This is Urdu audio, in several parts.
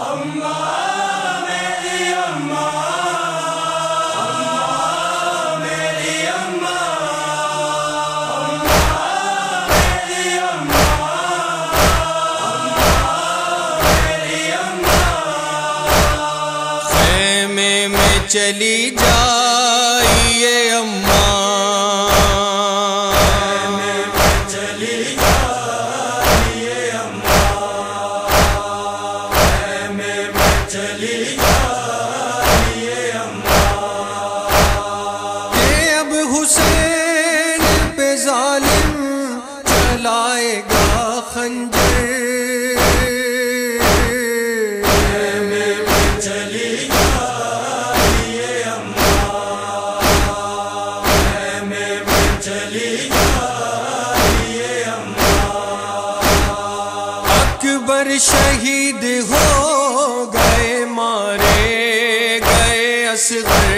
اماں میری اماں، اماں میری اماں، اماں میری اماں، اماں میری اماں، خیمے میں چلی جائیے اماں، چلائے گا خنجر، خیمے میں چلی جائیے اماں، خیمے میں چلی جائیے اماں، اکبر شہید ہو گئے مارے گئے اصغر،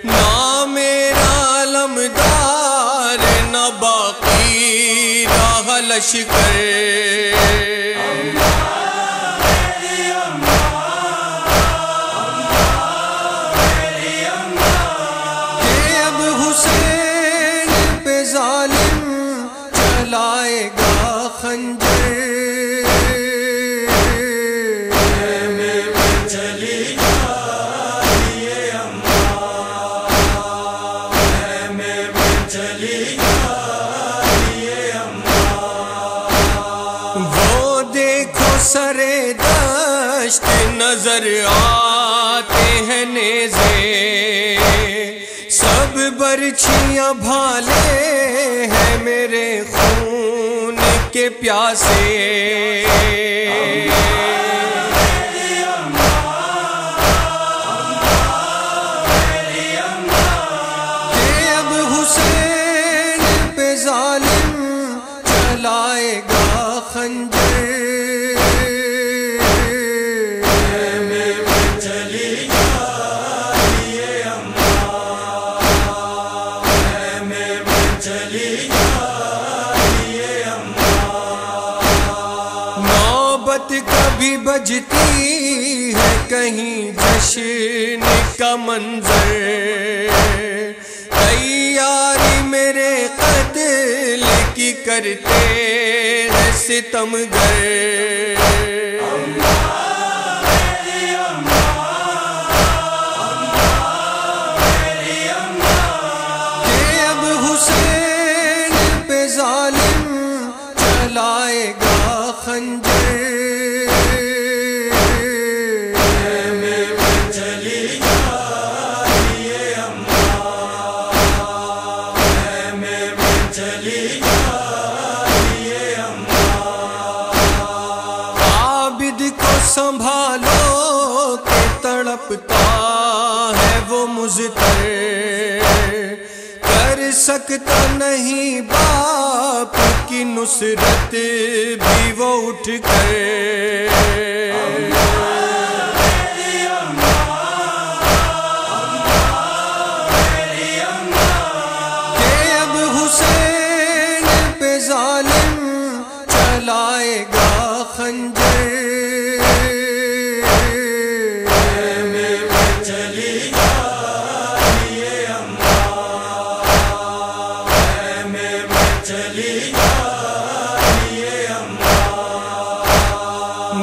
نام میرا علمدار نہ باقی راہ لشکر، کہ اب حسین پہ ظالم چلائے گا خنجر، خیمے میں چلی جائیے اماں، خیمے میں چلی جائیے اماں، وہ دیکھو سرے دشت نظر آتے ہیں نیزے، سب برچھیاں بھالے ہیں میرے خون کے پیاسے، کہ اب حسین پہ ظالم چلائے گا خنجر، خیمے میں چلی جائیے اماں، خیمے میں چلی جائیے اماں، نوبت کبھی بجتی ہے کہیں جشن کا منظر، تیاری میرے قتل کی کرتے ہیں ستمگر، کہ اب حسین پہ ظالم چلائے گا خنجر، خیمے میں چلی جائیے اماں، خیمے میں چلی جائیے اماں، عابد کو سنبھالو کہ تڑپتا ہے وہ مضطر، کر سکتا نہیں باپ کی نصرت بھی وہ اٹھ کر، کہ اب حسین پہ ظالم چلائے گا خنجر، خیمے میں چلی جائیے اماں، خیمے میں چلی جائیے اماں،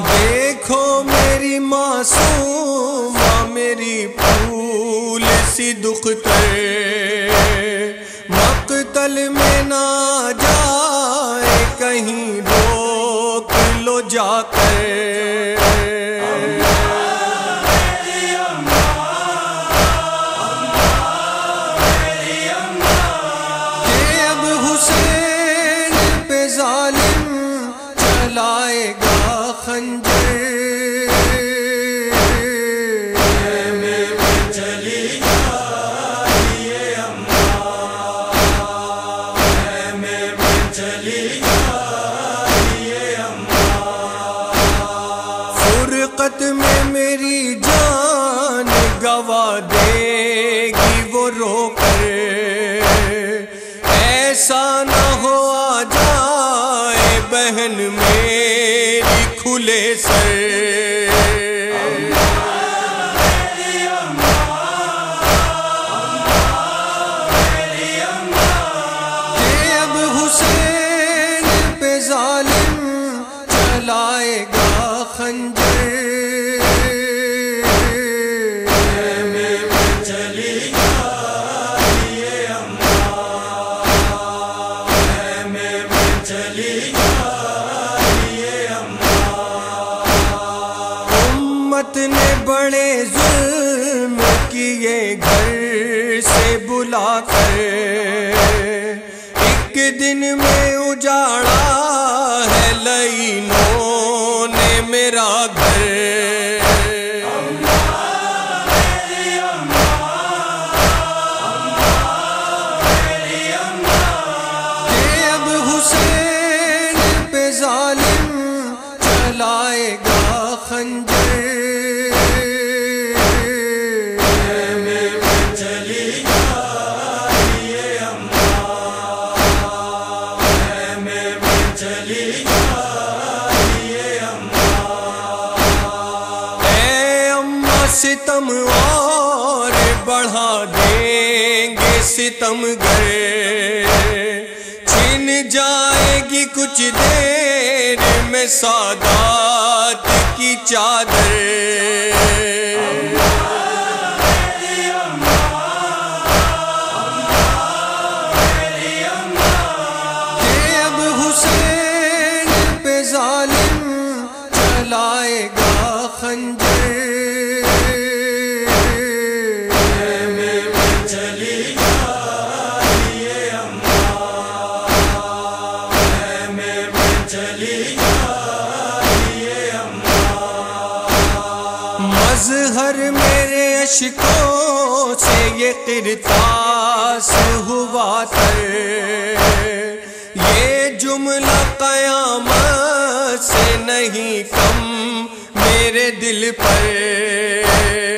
دیکھو میری معصومہ میری پھول سی دختر، مقتل میں نہ جائے کہیں روک لو جا کر، کہ اب حسین پہ ظالم چلائے گا خنجر، خیمے میں چلی جائیے اماں، خیمے میں چلی جائیے اماں، فرقت میں میری جان گوا دے گی وہ رو کر، ایسا نہ ہو آ جائے بہن میری کھلے سر، کہ اب حسین پہ ظالم چلائے گا خنجر، امت نے بڑے ظلم کیے گھر سے بلا کر، ایک دن میں اجاڑا ہے لعینوں نے میرا گھر۔ کہ اب حسین پہ ظالم چلائے گا خنجر، ستم اور بڑھا دیں گے ستم گر، چھن جائے گی کچھ دیر میں سادات کی چادر۔ کہ اب حسین پہ ظالم چلائے گا خنجر، مظہر میرے اشکوں سے یہ قرطاس ہوا تر، یہ جملہ قیامت سے نہیں کم میرے دل پر۔